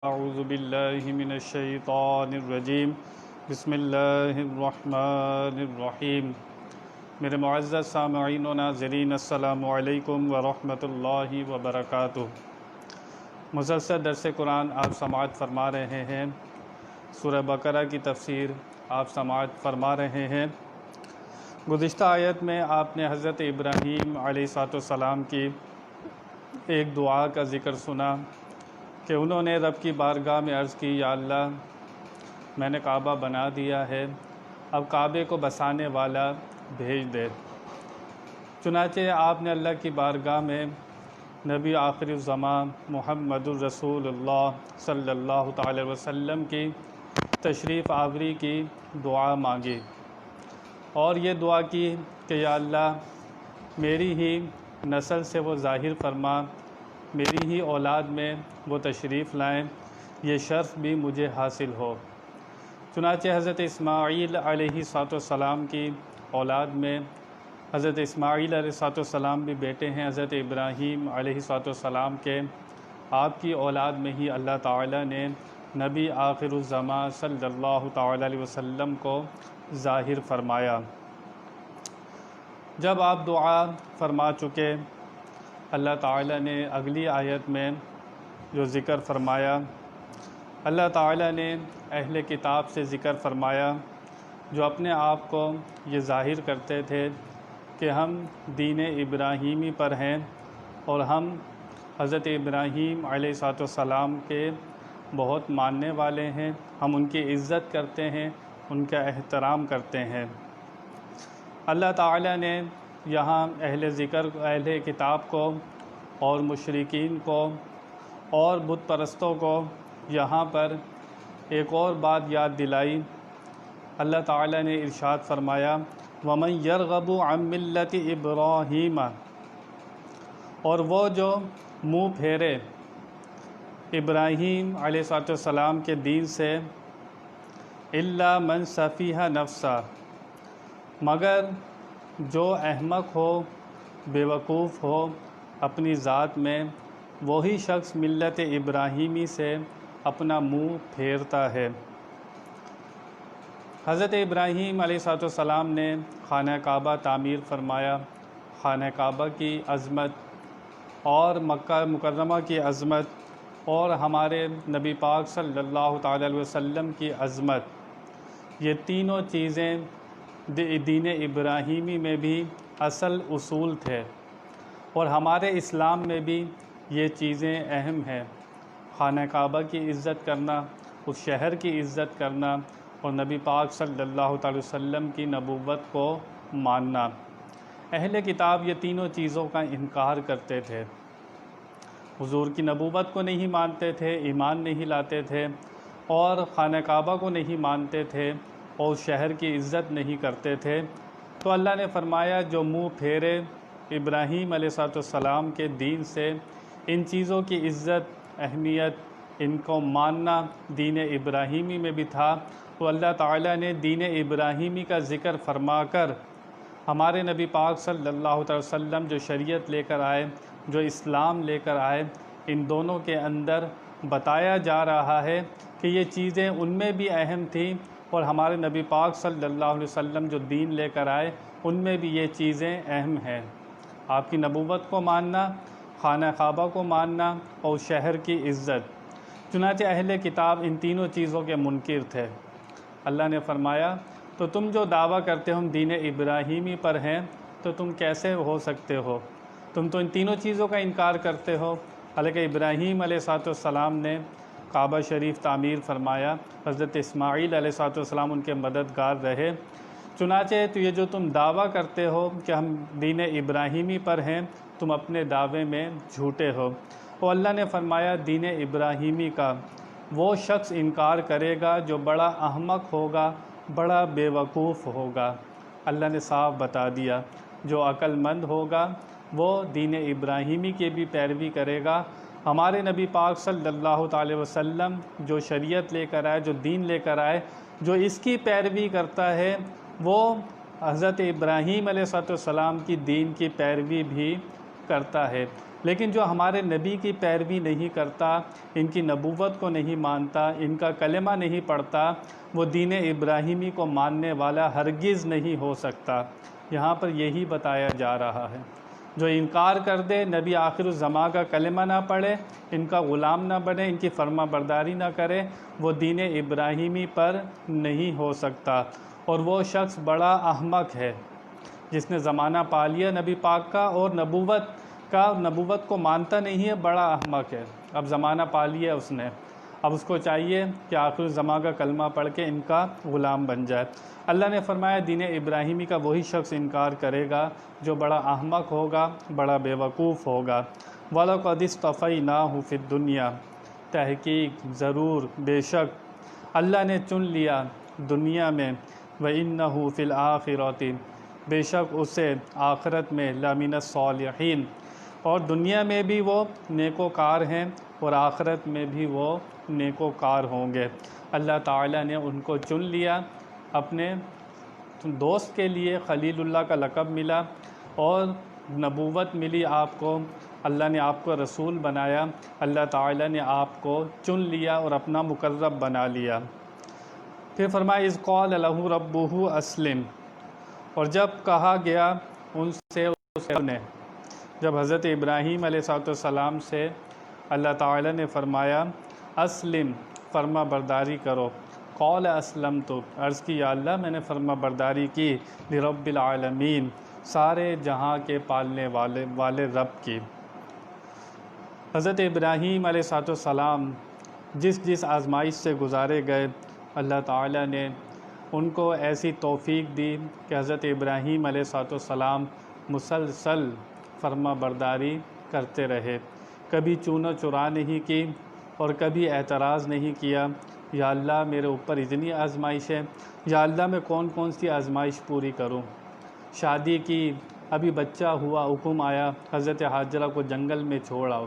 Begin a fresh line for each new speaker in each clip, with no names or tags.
اعوذ باللہ من الشیطان الرجیم بسم اللہ الرحمن الرحیم۔ میرے معزز سامعین و ناظرین، السلام علیکم ورحمۃ اللہ وبرکاتہ۔ مسلسل درس قرآن آپ سماعت فرما رہے ہیں، سورہ بقرہ کی تفسیر آپ سماعت فرما رہے ہیں۔ گزشتہ آیت میں آپ نے حضرت ابراہیم علیہ السلام کی ایک دعا کا ذکر سنا کہ انہوں نے رب کی بارگاہ میں عرض کی، یا اللہ میں نے کعبہ بنا دیا ہے، اب کعبے کو بسانے والا بھیج دے۔ چنانچہ آپ نے اللہ کی بارگاہ میں نبی آخر الزمان محمد الرسول اللہ صلی اللہ تعالی وسلم کی تشریف آوری کی دعا مانگی اور یہ دعا کی کہ یا اللہ میری ہی نسل سے وہ ظاہر فرما، میری ہی اولاد میں وہ تشریف لائیں، یہ شرف بھی مجھے حاصل ہو۔ چنانچہ حضرت اسماعیل علیہ السلام کی اولاد میں حضرت اسماعیل علیہ السلام بھی بیٹے ہیں حضرت ابراہیم علیہ السلام کے، آپ کی اولاد میں ہی اللہ تعالیٰ نے نبی آخر الزمان صلی اللہ تعالیٰ علیہ وسلم کو ظاہر فرمایا۔ جب آپ دعا فرما چکے، اللہ تعالیٰ نے اگلی آیت میں جو ذکر فرمایا، اللہ تعالیٰ نے اہل کتاب سے ذکر فرمایا جو اپنے آپ کو یہ ظاہر کرتے تھے کہ ہم دین ابراہیمی پر ہیں اور ہم حضرت ابراہیم علیہ السلام کے بہت ماننے والے ہیں، ہم ان کی عزت کرتے ہیں، ان کا احترام کرتے ہیں۔ اللہ تعالیٰ نے یہاں اہل کتاب کو اور مشرکین کو اور بت پرستوں کو یہاں پر ایک اور بات یاد دلائی۔ اللہ تعالیٰ نے ارشاد فرمایا، وَمَن يَرْغَبُ عَن مِّلَّةِ إِبْرَاهِيمَ، اور وہ جو منہ پھیرے ابراہیم علیہ السلام کے دین سے، إِلَّا مَن سَفِیہَ نَفْسَهُ، مگر جو احمق ہو، بیوقوف ہو اپنی ذات میں، وہی شخص ملت ابراہیمی سے اپنا منہ پھیرتا ہے۔ حضرت ابراہیم علیہ السلام نے خانہ کعبہ تعمیر فرمایا۔ خانہ کعبہ کی عظمت اور مکہ مکرمہ کی عظمت اور ہمارے نبی پاک صلی اللہ تعالی علیہ وسلم کی عظمت، یہ تینوں چیزیں دین ابراہیمی میں بھی اصل اصول تھے اور ہمارے اسلام میں بھی یہ چیزیں اہم ہیں۔ خانہ کعبہ کی عزت کرنا، اس شہر کی عزت کرنا اور نبی پاک صلی اللہ تعالی وسلم کی نبوت کو ماننا۔ اہل کتاب یہ تینوں چیزوں کا انکار کرتے تھے، حضور کی نبوت کو نہیں مانتے تھے، ایمان نہیں لاتے تھے اور خانہ کعبہ کو نہیں مانتے تھے اور شہر کی عزت نہیں کرتے تھے۔ تو اللہ نے فرمایا جو منہ پھیرے ابراہیم علیہ السلام کے دین سے، ان چیزوں کی عزت، اہمیت، ان کو ماننا دین ابراہیمی میں بھی تھا، تو اللہ تعالیٰ نے دین ابراہیمی کا ذکر فرما کر ہمارے نبی پاک صلی اللہ علیہ وسلم جو شریعت لے کر آئے، جو اسلام لے کر آئے، ان دونوں کے اندر بتایا جا رہا ہے کہ یہ چیزیں ان میں بھی اہم تھیں اور ہمارے نبی پاک صلی اللہ علیہ وسلم جو دین لے کر آئے ان میں بھی یہ چیزیں اہم ہیں۔ آپ کی نبوت کو ماننا، خانہ کعبہ کو ماننا اور شہر کی عزت۔ چنانچہ اہل کتاب ان تینوں چیزوں کے منکر تھے۔ اللہ نے فرمایا تو تم جو دعویٰ کرتے ہو ہم دین ابراہیمی پر ہیں، تو تم کیسے ہو سکتے ہو؟ تم تو ان تینوں چیزوں کا انکار کرتے ہو۔ حالانکہ ابراہیم علیہ السلام نے کعبہ شریف تعمیر فرمایا، حضرت اسماعیل علیہ السلام ان کے مددگار رہے۔ چنانچہ تو یہ جو تم دعویٰ کرتے ہو کہ ہم دین ابراہیمی پر ہیں، تم اپنے دعوے میں جھوٹے ہو۔ اور اللہ نے فرمایا دین ابراہیمی کا وہ شخص انکار کرے گا جو بڑا احمق ہوگا، بڑا بیوقوف ہوگا۔ اللہ نے صاف بتا دیا جو عقل مند ہوگا وہ دین ابراہیمی کی بھی پیروی کرے گا۔ ہمارے نبی پاک صلی اللہ تعالی وسلم جو شریعت لے کر آئے، جو دین لے کر آئے، جو اس کی پیروی کرتا ہے وہ حضرت ابراہیم علیہ السلام کی دین کی پیروی بھی کرتا ہے۔ لیکن جو ہمارے نبی کی پیروی نہیں کرتا، ان کی نبوت کو نہیں مانتا، ان کا کلمہ نہیں پڑھتا، وہ دین ابراہیمی کو ماننے والا ہرگز نہیں ہو سکتا۔ یہاں پر یہی بتایا جا رہا ہے، جو انکار کر دے، نبی آخر الزماں کا کلمہ نہ پڑھے، ان کا غلام نہ بنے، ان کی فرما برداری نہ کرے، وہ دین ابراہیمی پر نہیں ہو سکتا۔ اور وہ شخص بڑا احمق ہے جس نے زمانہ پا لیا نبی پاک کا اور نبوت کو مانتا نہیں ہے، بڑا احمق ہے۔ اب زمانہ پا لیا اس نے، اب اس کو چاہیے کہ آخر الزماں کا کلمہ پڑھ کے ان کا غلام بن جائے۔ اللہ نے فرمایا دین ابراہیمی کا وہی شخص انکار کرے گا جو بڑا احمق ہوگا، بڑا بیوقوف ہوگا۔ وَلَقَدِ اصْطَفَيْنَاهُ فِي الدُّنْيَا، تحقیق، ضرور، بے شک اللہ نے چن لیا دنیا میں، وَإِنَّهُ فِي الْآخِرَةِ، بے شک اسے آخرت میں لَمِنَ الصَّالِحِينَ، اور دنیا میں بھی وہ نیکوکار ہیں اور آخرت میں بھی وہ نیکوکار ہوں گے۔ اللہ تعالیٰ نے ان کو چن لیا، اپنے دوست کے لیے خلیل اللہ کا لقب ملا اور نبوت ملی آپ کو، اللہ نے آپ کو رسول بنایا، اللہ تعالیٰ نے آپ کو چن لیا اور اپنا مقرب بنا لیا۔ پھر فرمایا اذ قال لہ ربہ اسلم، اور جب کہا گیا ان سے جب حضرت ابراہیم علیہ السلام سے اللہ تعالیٰ نے فرمایا اسلم، فرما برداری کرو، قال اسلمت، عرض کی یا اللہ میں نے فرما برداری کی، لرب العالمین، سارے جہاں کے پالنے والے رب کی۔ حضرت ابراہیم علیہ السلام جس آزمائش سے گزارے گئے، اللہ تعالیٰ نے ان کو ایسی توفیق دی کہ حضرت ابراہیم علیہ السلام مسلسل فرما برداری کرتے رہے، کبھی چونہ چرا نہیں کی اور کبھی اعتراض نہیں کیا، یا اللہ میرے اوپر اتنی آزمائش ہے، یا اللہ میں کون کون سی آزمائش پوری کروں۔ شادی کی، ابھی بچہ ہوا، حکم آیا حضرت حاجرہ کو جنگل میں چھوڑ آؤ،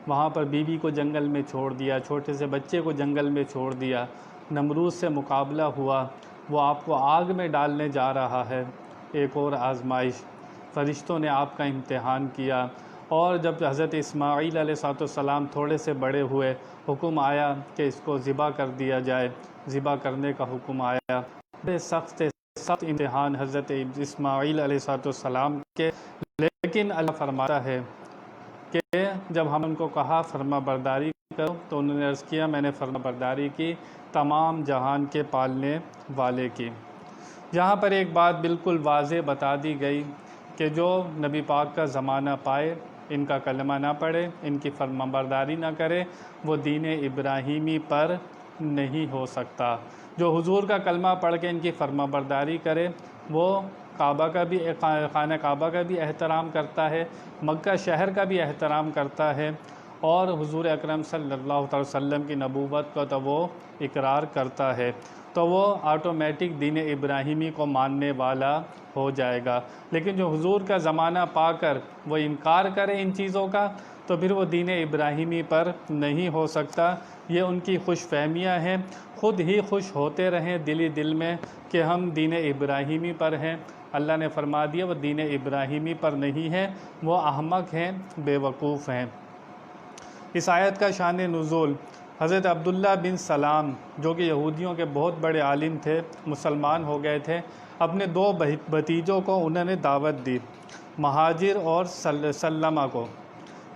وہاں پر بیوی کو جنگل میں چھوڑ دیا، چھوٹے سے بچے کو جنگل میں چھوڑ دیا، نمرود سے مقابلہ ہوا، وہ آپ کو آگ میں ڈالنے جا رہا ہے، ایک اور آزمائش، فرشتوں نے آپ کا امتحان کیا۔ اور جب حضرت اسماعیل علیہ السلام تھوڑے سے بڑے ہوئے، حکم آیا کہ اس کو ذبح کر دیا جائے، ذبح کرنے کا حکم آیا، بڑے سخت امتحان حضرت اسماعیل علیہ السلام کے، لیکن اللہ فرماتا ہے کہ جب ہم ان کو کہا فرما برداری کرو تو انہوں نے عرض کیا میں نے فرما برداری کی تمام جہان کے پالنے والے کی۔ یہاں پر ایک بات بالکل واضح بتا دی گئی کہ جو نبی پاک کا زمانہ پائے، ان کا کلمہ نہ پڑھے، ان کی فرما برداری نہ کرے، وہ دین ابراہیمی پر نہیں ہو سکتا۔ جو حضور کا کلمہ پڑھ کے ان کی فرما برداری کرے، وہ خانہ کعبہ کا بھی احترام کرتا ہے، مکہ شہر کا بھی احترام کرتا ہے، اور حضور اکرم صلی اللہ علیہ وسلم کی نبوت کا تو وہ اقرار کرتا ہے، تو وہ آٹومیٹک دین ابراہیمی کو ماننے والا ہو جائے گا۔ لیکن جو حضور کا زمانہ پا کر وہ انکار کرے ان چیزوں کا، تو پھر وہ دین ابراہیمی پر نہیں ہو سکتا۔ یہ ان کی خوش فہمیاں ہیں، خود ہی خوش ہوتے رہیں دل میں کہ ہم دین ابراہیمی پر ہیں۔ اللہ نے فرما دیا وہ دین ابراہیمی پر نہیں ہے، وہ احمق ہیں، بے وقوف ہیں۔ اس آیت کا شان نزول، حضرت عبداللہ بن سلام جو کہ یہودیوں کے بہت بڑے عالم تھے، مسلمان ہو گئے تھے، اپنے دو بھتیجوں کو انہوں نے دعوت دی، مہاجر اور سلمہ کو،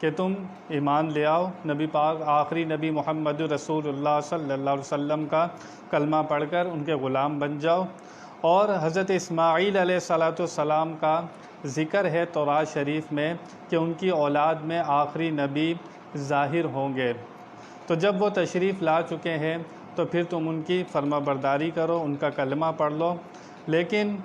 کہ تم ایمان لے آؤ، نبی پاک آخری نبی محمد رسول اللہ صلی اللہ علیہ وسلم کا کلمہ پڑھ کر ان کے غلام بن جاؤ۔ اور حضرت اسماعیل علیہ السلام کا ذکر ہے تورات شریف میں کہ ان کی اولاد میں آخری نبی ظاہر ہوں گے، تو جب وہ تشریف لا چکے ہیں تو پھر تم ان کی فرما برداری کرو، ان کا کلمہ پڑھ لو۔ لیکن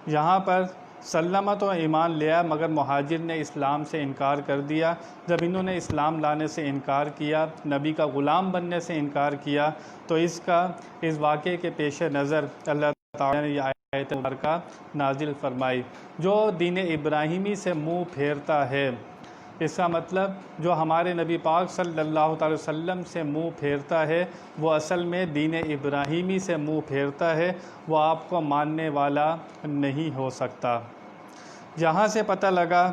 یہاں پر سلمہ تو ایمان لیا مگر مہاجر نے اسلام سے انکار کر دیا۔ جب انہوں نے اسلام لانے سے انکار کیا، نبی کا غلام بننے سے انکار کیا، تو اس واقعے کے پیش نظر اللہ تعالیٰ نے یہ آیت مبارکہ نازل فرمائی، جو دین ابراہیمی سے منہ پھیرتا ہے، اس کا مطلب جو ہمارے نبی پاک صلی اللہ علیہ وسلم سے منہ پھیرتا ہے، وہ اصل میں دین ابراہیمی سے منہ پھیرتا ہے، وہ آپ کو ماننے والا نہیں ہو سکتا۔ یہاں سے پتہ لگا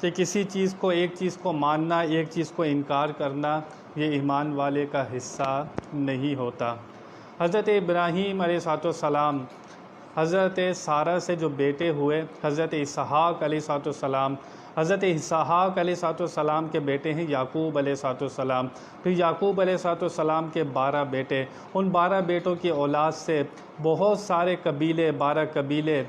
کہ کسی چیز کو ایک چیز کو ماننا، ایک چیز کو انکار کرنا یہ ایمان والے کا حصہ نہیں ہوتا۔ حضرت ابراہیم علیہ السلام حضرت سارہ سے جو بیٹے ہوئے، حضرت اسحاق علیہ السلام، حضرت اسحاق علیہ السلام کے بیٹے ہیں یعقوب علیہ السلام، پھر یعقوب علیہ السلام کے 12 بیٹے، ان 12 بیٹوں کی اولاد سے بہت سارے قبیلے، 12 قبیلے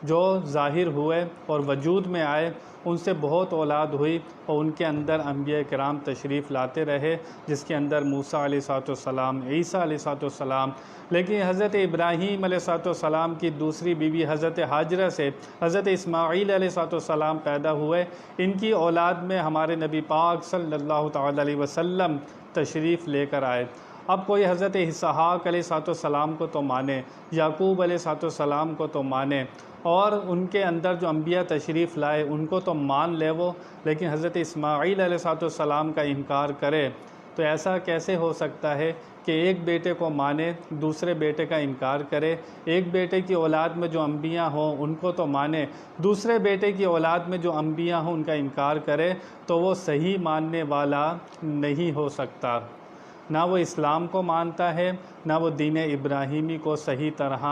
جو ظاہر ہوئے اور وجود میں آئے، ان سے بہت اولاد ہوئی اور ان کے اندر انبیاء کرام تشریف لاتے رہے، جس کے اندر موسیٰ علیہ السلام، عیسیٰ علیہ السلام۔ لیکن حضرت ابراہیم علیہ السلام کی دوسری بیوی حضرت ہاجرہ سے حضرت اسماعیل علیہ السلام پیدا ہوئے، ان کی اولاد میں ہمارے نبی پاک صلی اللہ تعالی علیہ وسلم تشریف لے کر آئے۔ اب کوئی حضرت اسحاق علیہ السلام کو تو مانے، یعقوب علیہ السلام کو تو مانے، اور ان کے اندر جو انبیاء تشریف لائے ان کو تو مان لے وہ، لیکن حضرت اسماعیل علیہ السلام کا انکار کرے، تو ایسا کیسے ہو سکتا ہے کہ ایک بیٹے کو مانے، دوسرے بیٹے کا انکار کرے؟ ایک بیٹے کی اولاد میں جو انبیاء ہوں ان کو تو مانے، دوسرے بیٹے کی اولاد میں جو انبیاء ہوں ان کا انکار کرے، تو وہ صحیح ماننے والا نہیں ہو سکتا۔ نہ وہ اسلام کو مانتا ہے، نہ وہ دین ابراہیمی کو صحیح طرح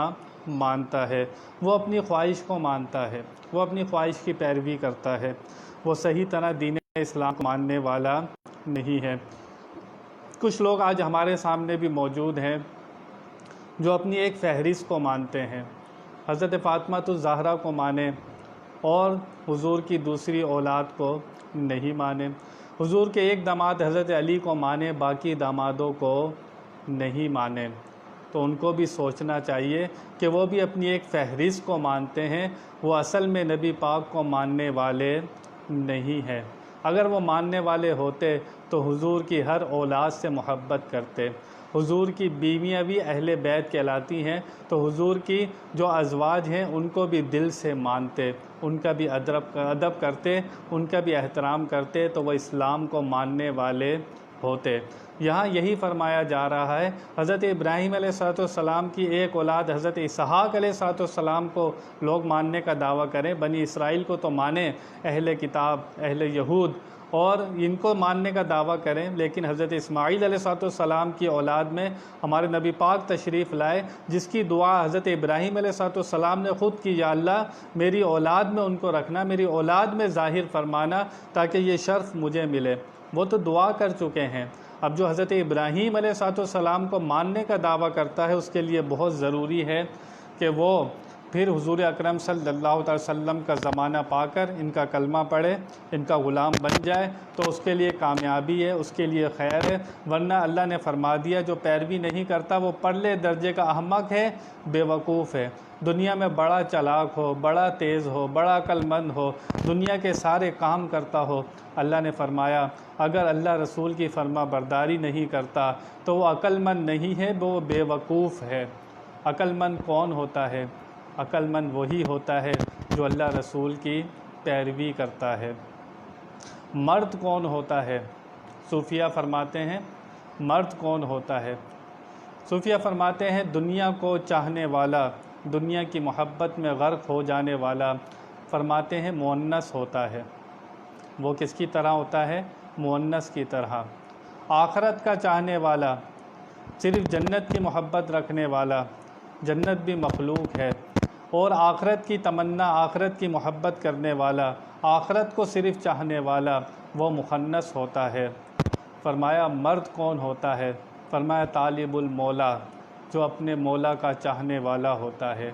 مانتا ہے، وہ اپنی خواہش کو مانتا ہے، وہ اپنی خواہش کی پیروی کرتا ہے، وہ صحیح طرح دین اسلام کو ماننے والا نہیں ہے۔ کچھ لوگ آج ہمارے سامنے بھی موجود ہیں جو اپنی ایک فہرست کو مانتے ہیں، حضرت فاطمہ الزہرا کو مانے اور حضور کی دوسری اولاد کو نہیں مانے، حضور کے ایک داماد حضرت علی کو مانے، باقی دامادوں کو نہیں مانے۔ تو ان کو بھی سوچنا چاہیے کہ وہ بھی اپنی ایک فہرست کو مانتے ہیں، وہ اصل میں نبی پاک کو ماننے والے نہیں ہیں۔ اگر وہ ماننے والے ہوتے تو حضور کی ہر اولاد سے محبت کرتے، حضور کی بیویاں بھی اہل بیت کہلاتی ہیں تو حضور کی جو ازواج ہیں ان کو بھی دل سے مانتے، ان کا بھی ادب کرتے، ان کا بھی احترام کرتے، تو وہ اسلام کو ماننے والے ہوتے۔ یہاں یہی فرمایا جا رہا ہے، حضرت ابراہیم علیہ السلام کی ایک اولاد حضرت اسحاق علیہ السلام کو لوگ ماننے کا دعویٰ کریں، بنی اسرائیل کو تو مانیں، اہل کتاب، اہل یہود، اور ان کو ماننے کا دعویٰ کریں، لیکن حضرت اسماعیل علیہ السلام کی اولاد میں ہمارے نبی پاک تشریف لائے، جس کی دعا حضرت ابراہیم علیہ السلام نے خود کی، یا اللہ میری اولاد میں ان کو رکھنا، میری اولاد میں ظاہر فرمانا تاکہ یہ شرف مجھے ملے۔ وہ تو دعا کر چکے ہیں۔ اب جو حضرت ابراہیم علیہ السلام کو ماننے کا دعویٰ کرتا ہے، اس کے لیے بہت ضروری ہے کہ وہ پھر حضور اکرم صلی اللہ علیہ وسلم کا زمانہ پا کر ان کا کلمہ پڑھے، ان کا غلام بن جائے، تو اس کے لیے کامیابی ہے، اس کے لیے خیر ہے۔ ورنہ اللہ نے فرما دیا جو پیروی نہیں کرتا وہ پرلے درجے کا احمق ہے، بے وقوف ہے۔ دنیا میں بڑا چالاک ہو، بڑا تیز ہو، بڑا عقل مند ہو، دنیا کے سارے کام کرتا ہو، اللہ نے فرمایا اگر اللہ رسول کی فرما برداری نہیں کرتا تو وہ عقل مند نہیں ہے، وہ بے وقوف ہے۔ عقل مند کون ہوتا ہے؟ عقل مند وہی ہوتا ہے جو اللہ رسول کی پیروی کرتا ہے۔ مرد کون ہوتا ہے؟ صوفیہ فرماتے ہیں مرد کون ہوتا ہے؟ صوفیہ فرماتے ہیں دنیا کو چاہنے والا، دنیا کی محبت میں غرق ہو جانے والا، فرماتے ہیں مؤنث ہوتا ہے۔ وہ کس کی طرح ہوتا ہے؟ مؤنث کی طرح۔ آخرت کا چاہنے والا، صرف جنت کی محبت رکھنے والا، جنت بھی مخلوق ہے، اور آخرت کی تمنا، آخرت کی محبت کرنے والا، آخرت کو صرف چاہنے والا، وہ مخنث ہوتا ہے۔ فرمایا مرد کون ہوتا ہے؟ فرمایا طالب المولا، جو اپنے مولا کا چاہنے والا ہوتا ہے،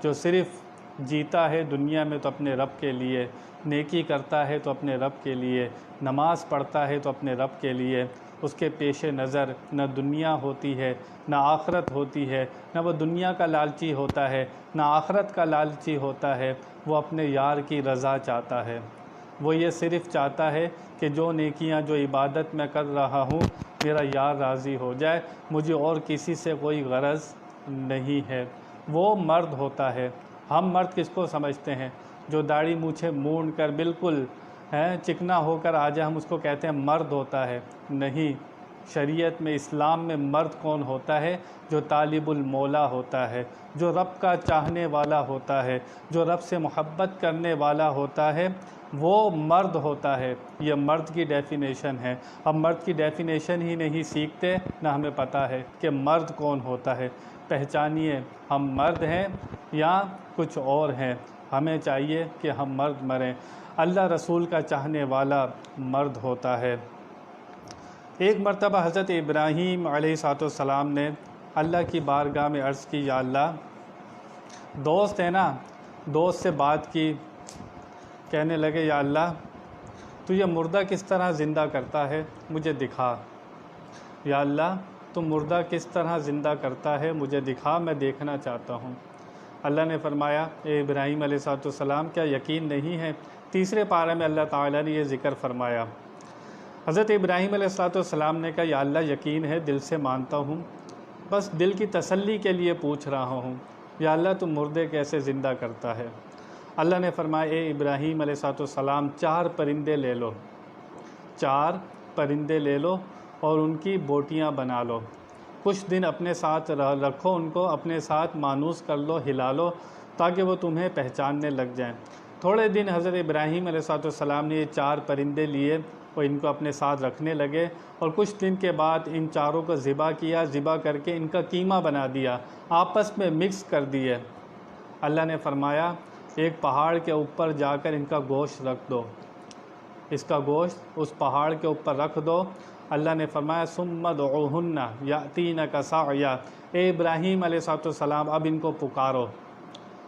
جو صرف جیتا ہے دنیا میں تو اپنے رب کے لیے، نیکی کرتا ہے تو اپنے رب کے لیے، نماز پڑھتا ہے تو اپنے رب کے لیے، اس کے پیش نظر نہ دنیا ہوتی ہے نہ آخرت ہوتی ہے، نہ وہ دنیا کا لالچی ہوتا ہے نہ آخرت کا لالچی ہوتا ہے، وہ اپنے یار کی رضا چاہتا ہے۔ وہ یہ صرف چاہتا ہے کہ جو نیکیاں، جو عبادت میں کر رہا ہوں میرا یار راضی ہو جائے، مجھے اور کسی سے کوئی غرض نہیں ہے، وہ مرد ہوتا ہے۔ ہم مرد کس کو سمجھتے ہیں؟ جو داڑھی مونچھیں مونڈ کر بالکل چکنا ہو کر آ جائے، ہم اس کو کہتے ہیں مرد ہوتا ہے۔ نہیں، شریعت میں، اسلام میں مرد کون ہوتا ہے؟ جو طالب المولا ہوتا ہے، جو رب کا چاہنے والا ہوتا ہے، جو رب سے محبت کرنے والا ہوتا ہے، وہ مرد ہوتا ہے۔ یہ مرد کی ڈیفینیشن ہے۔ ہم مرد کی ڈیفینیشن ہی نہیں سیکھتے، نہ ہمیں پتہ ہے کہ مرد کون ہوتا ہے۔ پہچانیے ہم مرد ہیں یا کچھ اور ہیں، ہمیں چاہیے کہ ہم مرد مریں۔ اللہ رسول کا چاہنے والا مرد ہوتا ہے۔ ایک مرتبہ حضرت ابراہیم علیہ السلام نے اللہ کی بارگاہ میں عرض کی، یا اللہ، دوست ہے نا، دوست سے بات کی، کہنے لگے یا اللہ تو یہ مردہ کس طرح زندہ کرتا ہے مجھے دکھا، یا اللہ تو مردہ کس طرح زندہ کرتا ہے مجھے دکھا، میں دیکھنا چاہتا ہوں۔ اللہ نے فرمایا، اے ابراہیم علیہ السلام، کیا یقین نہیں ہے؟ تیسرے پارے میں اللہ تعالیٰ نے یہ ذکر فرمایا۔ حضرت ابراہیم علیہ السلام نے کہا، یا اللہ یقین ہے، دل سے مانتا ہوں، بس دل کی تسلی کے لیے پوچھ رہا ہوں، یا اللہ تم مردے کیسے زندہ کرتا ہے؟ اللہ نے فرمایا، اے ابراہیم علیہ السلام، 4 پرندے لے لو، 4 پرندے لے لو اور ان کی بوٹیاں بنا لو، کچھ دن اپنے ساتھ رکھو، ان کو اپنے ساتھ مانوس کر لو، ہلا لو، تاکہ وہ تمہیں پہچاننے لگ جائیں۔ تھوڑے دن حضرت ابراہیم علیہ السلام نے یہ 4 پرندے لیے اور ان کو اپنے ساتھ رکھنے لگے، اور کچھ دن کے بعد ان چاروں کو ذبح کیا، ذبح کر کے ان کا قیمہ بنا دیا، آپس میں مکس کر دیے۔ اللہ نے فرمایا، ایک پہاڑ کے اوپر جا کر ان کا گوشت رکھ دو، اس کا گوشت اس پہاڑ کے اوپر رکھ دو۔ اللہ نے فرمایا، ثم ادعوہن یأتینک سعیا، اے ابراہیم علیہ السلام اب ان کو پکارو،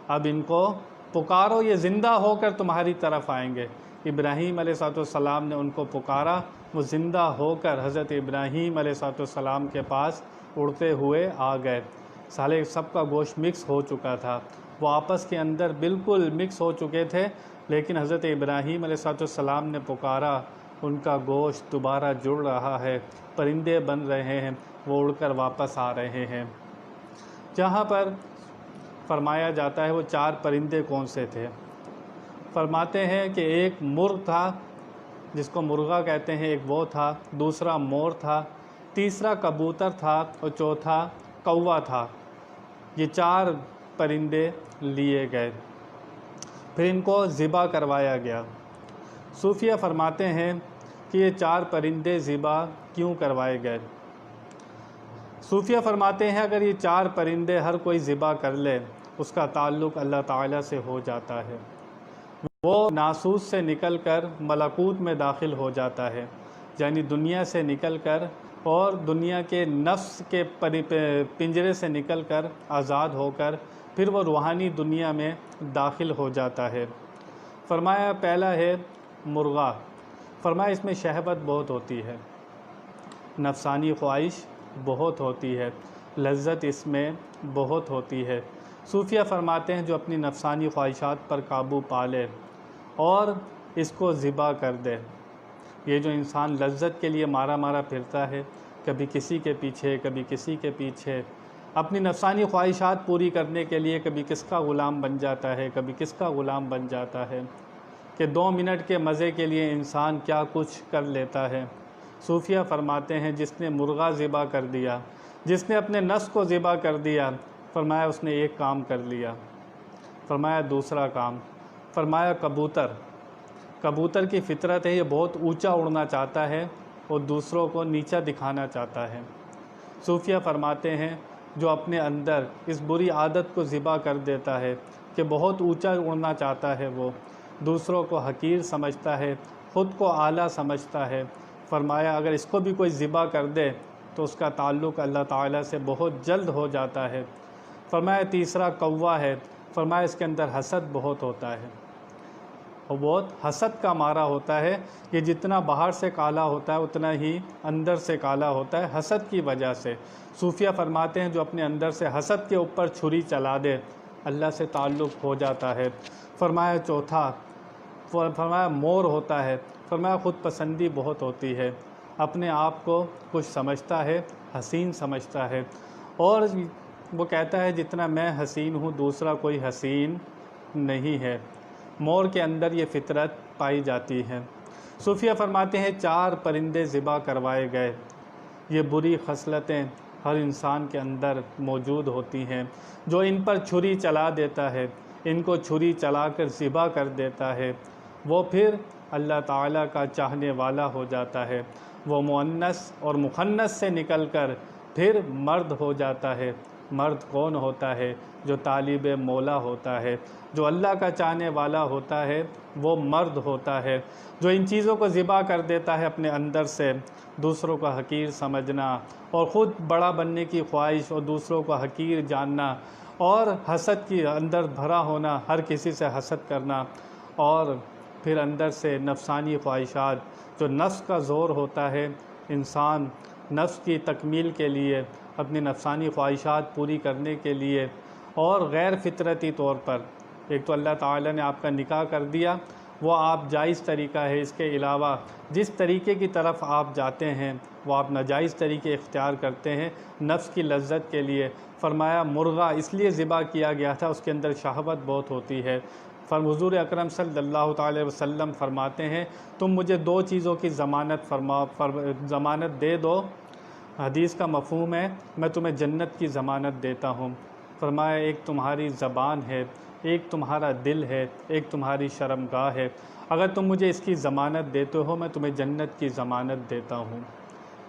اب ان کو پکارو، یہ زندہ ہو کر تمہاری طرف آئیں گے۔ ابراہیم علیہ السلام نے ان کو پکارا، وہ زندہ ہو کر حضرت ابراہیم علیہ السلام کے پاس اڑتے ہوئے آ گئے۔ سالے سب کا گوشت مکس ہو چکا تھا، وہ آپس کے اندر بالکل مکس ہو چکے تھے، لیکن حضرت ابراہیم علیہ السلام نے پکارا، ان کا گوشت دوبارہ جڑ رہا ہے، پرندے بن رہے ہیں، وہ اڑ کر واپس آ رہے ہیں۔ جہاں پر فرمایا جاتا ہے وہ 4 پرندے کون سے تھے، فرماتے ہیں کہ ایک مرغ تھا جس کو مرغا کہتے ہیں، ایک وہ تھا، دوسرا مور تھا، تیسرا کبوتر تھا اور چوتھا کوا تھا۔ یہ 4 پرندے لیے گئے، پھر ان کو ذبح کروایا گیا۔ صوفیہ فرماتے ہیں کہ یہ 4 پرندے ذبح کیوں کروائے گئے؟ صوفیہ فرماتے ہیں اگر یہ 4 پرندے ہر کوئی ذبح کر لے، اس کا تعلق اللہ تعالیٰ سے ہو جاتا ہے، وہ ناسوت سے نکل کر ملکوت میں داخل ہو جاتا ہے، یعنی دنیا سے نکل کر اور دنیا کے نفس کے پنجرے سے نکل کر آزاد ہو کر پھر وہ روحانی دنیا میں داخل ہو جاتا ہے۔ فرمایا پہلا ہے مرغا، فرمایا اس میں شہوت بہت ہوتی ہے، نفسانی خواہش بہت ہوتی ہے، لذت اس میں بہت ہوتی ہے۔ صوفیہ فرماتے ہیں جو اپنی نفسانی خواہشات پر قابو پا لے اور اس کو ذبح کر دے، یہ جو انسان لذت کے لیے مارا مارا پھرتا ہے، کبھی کسی کے پیچھے کبھی کسی کے پیچھے، اپنی نفسانی خواہشات پوری کرنے کے لیے کبھی کس کا غلام بن جاتا ہے، کبھی کس کا غلام بن جاتا ہے، کہ 2 منٹ کے مزے کے لیے انسان کیا کچھ کر لیتا ہے۔ صوفیہ فرماتے ہیں جس نے مرغا ذبح کر دیا، جس نے اپنے نفس کو ذبح کر دیا، فرمایا اس نے ایک کام کر لیا۔ فرمایا دوسرا کام، فرمایا کبوتر کی فطرت ہے، یہ بہت اونچا اڑنا چاہتا ہے اور دوسروں کو نیچا دکھانا چاہتا ہے۔ صوفیہ فرماتے ہیں جو اپنے اندر اس بری عادت کو ذبح کر دیتا ہے کہ بہت اونچا اڑنا چاہتا ہے، وہ دوسروں کو حقیر سمجھتا ہے، خود کو اعلیٰ سمجھتا ہے، فرمایا اگر اس کو بھی کوئی ذبح کر دے تو اس کا تعلق اللہ تعالیٰ سے بہت جلد ہو جاتا ہے۔ فرمایا تیسرا کوا ہے، فرمایا اس کے اندر حسد بہت ہوتا ہے، اور بہت حسد کا مارا ہوتا ہے، یہ جتنا باہر سے کالا ہوتا ہے اتنا ہی اندر سے کالا ہوتا ہے حسد کی وجہ سے۔ صوفیہ فرماتے ہیں جو اپنے اندر سے حسد کے اوپر چھری چلا دے، اللہ سے تعلق ہو جاتا ہے۔ فرمایا چوتھا، فرمایا مور ہوتا ہے، فرمایا خود پسندی بہت ہوتی ہے، اپنے آپ کو کچھ سمجھتا ہے، حسین سمجھتا ہے، اور وہ کہتا ہے جتنا میں حسین ہوں دوسرا کوئی حسین نہیں ہے۔ مور کے اندر یہ فطرت پائی جاتی ہے۔ صوفیہ فرماتے ہیں 4 پرندے ذبح کروائے گئے، یہ بری خصلتیں ہر انسان کے اندر موجود ہوتی ہیں، جو ان پر چھری چلا دیتا ہے، ان کو چھری چلا کر ذبح کر دیتا ہے، وہ پھر اللہ تعالیٰ کا چاہنے والا ہو جاتا ہے، وہ مؤنث اور مخنث سے نکل کر پھر مرد ہو جاتا ہے۔ مرد کون ہوتا ہے؟ جو طالب مولا ہوتا ہے، جو اللہ کا چاہنے والا ہوتا ہے، وہ مرد ہوتا ہے۔ جو ان چیزوں کو ذبح کر دیتا ہے اپنے اندر سے، دوسروں کو حقیر سمجھنا اور خود بڑا بننے کی خواہش اور دوسروں کو حقیر جاننا اور حسد کی اندر بھرا ہونا، ہر کسی سے حسد کرنا، اور پھر اندر سے نفسانی خواہشات، جو نفس کا زور ہوتا ہے، انسان نفس کی تکمیل کے لیے، اپنی نفسانی خواہشات پوری کرنے کے لیے اور غیر فطرتی طور پر، ایک تو اللہ تعالیٰ نے آپ کا نکاح کر دیا، وہ آپ جائز طریقہ ہے، اس کے علاوہ جس طریقے کی طرف آپ جاتے ہیں وہ آپ ناجائز طریقے اختیار کرتے ہیں نفس کی لذت کے لیے۔ فرمایا مرغا اس لیے ذبح کیا گیا تھا، اس کے اندر شہوت بہت ہوتی ہے۔ حضور اکرم صلی اللہ تعالی وسلم فرماتے ہیں تم مجھے دو چیزوں کی ضمانت دے دو، حدیث کا مفہوم ہے میں تمہیں جنت کی ضمانت دیتا ہوں۔ فرمایا ایک تمہاری زبان ہے، ایک تمہارا دل ہے، ایک تمہاری شرمگاہ ہے، اگر تم مجھے اس کی ضمانت دیتے ہو میں تمہیں جنت کی ضمانت دیتا ہوں۔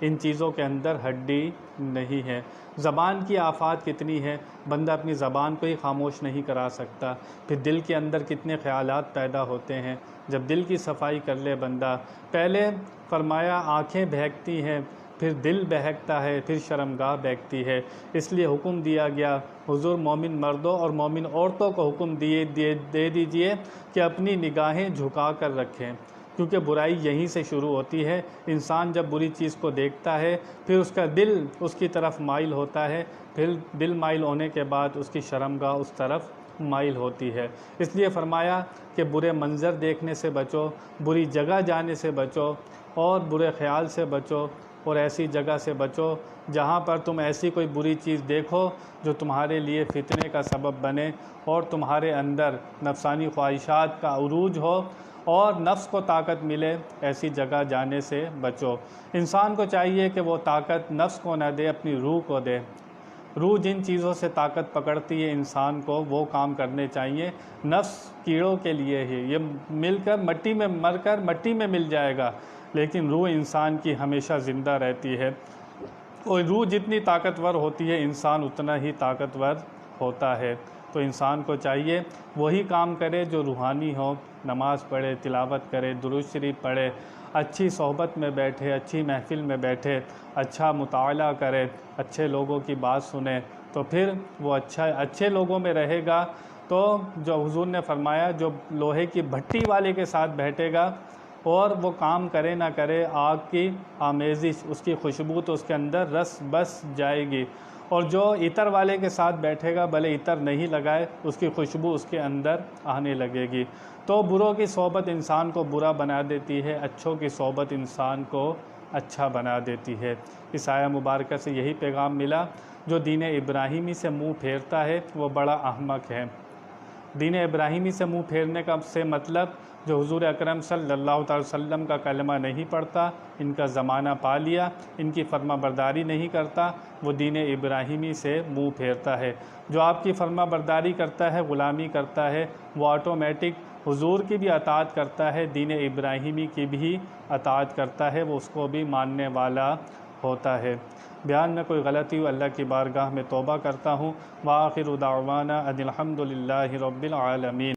ان چیزوں کے اندر ہڈی نہیں ہے۔ زبان کی آفات کتنی ہے، بندہ اپنی زبان کو ہی خاموش نہیں کرا سکتا، پھر دل کے اندر کتنے خیالات پیدا ہوتے ہیں۔ جب دل کی صفائی کر لے بندہ، پہلے فرمایا آنکھیں بہکتی ہیں، پھر دل بہکتا ہے، پھر شرمگاہ بہکتی ہے۔ اس لیے حکم دیا گیا حضور مومن مردوں اور مومن عورتوں کو حکم دے دیجئے کہ اپنی نگاہیں جھکا کر رکھیں، کیونکہ برائی یہیں سے شروع ہوتی ہے۔ انسان جب بری چیز کو دیکھتا ہے پھر اس کا دل اس کی طرف مائل ہوتا ہے، پھر دل مائل ہونے کے بعد اس کی شرمگاہ اس طرف مائل ہوتی ہے۔ اس لیے فرمایا کہ برے منظر دیکھنے سے بچو، بری جگہ جانے سے بچو اور برے خیال سے بچو، اور ایسی جگہ سے بچو جہاں پر تم ایسی کوئی بری چیز دیکھو جو تمہارے لیے فتنے کا سبب بنے اور تمہارے اندر نفسانی خواہشات کا عروج ہو اور نفس کو طاقت ملے، ایسی جگہ جانے سے بچو۔ انسان کو چاہیے کہ وہ طاقت نفس کو نہ دے، اپنی روح کو دے۔ روح جن چیزوں سے طاقت پکڑتی ہے انسان کو وہ کام کرنے چاہیے۔ نفس کیڑوں کے لیے ہی، یہ مل کر مٹی میں مر کر مٹی میں مل جائے گا، لیکن روح انسان کی ہمیشہ زندہ رہتی ہے، اور روح جتنی طاقتور ہوتی ہے انسان اتنا ہی طاقتور ہوتا ہے۔ تو انسان کو چاہیے وہی کام کرے جو روحانی ہو، نماز پڑھے، تلاوت کرے، درود شریف پڑھے، اچھی صحبت میں بیٹھے، اچھی محفل میں بیٹھے، اچھا مطالعہ کرے، اچھے لوگوں کی بات سنے، تو پھر وہ اچھے لوگوں میں رہے گا۔ تو جو حضور نے فرمایا جو لوہے کی بھٹی والے کے ساتھ بیٹھے گا اور وہ کام کرے نہ کرے، آگ کی آمیزش، اس کی خوشبو تو اس کے اندر رس بس جائے گی، اور جو عطر والے کے ساتھ بیٹھے گا بھلے عطر نہیں لگائے اس کی خوشبو اس کے اندر آنے لگے گی۔ تو بروں کی صحبت انسان کو برا بنا دیتی ہے، اچھوں کی صحبت انسان کو اچھا بنا دیتی ہے۔ اس آیہ مبارکہ سے یہی پیغام ملا، جو دین ابراہیمی سے منہ پھیرتا ہے وہ بڑا احمق ہے۔ دین ابراہیمی سے منہ پھیرنے کا سے مطلب جو حضور اکرم صلی اللہ تعالی وسلم کا کلمہ نہیں پڑھتا، ان کا زمانہ پا لیا، ان کی فرما برداری نہیں کرتا، وہ دین ابراہیمی سے منہ پھیرتا ہے۔ جو آپ کی فرما برداری کرتا ہے، غلامی کرتا ہے، وہ آٹومیٹک حضور کی بھی اطاعت کرتا ہے، دین ابراہیمی کی بھی اطاعت کرتا ہے، وہ اس کو بھی ماننے والا ہوتا ہے۔ بیان میں کوئی غلطی ہو اللہ کی بارگاہ میں توبہ کرتا ہوں۔ وآخر دعوانا ان الحمد للہ رب العالمین۔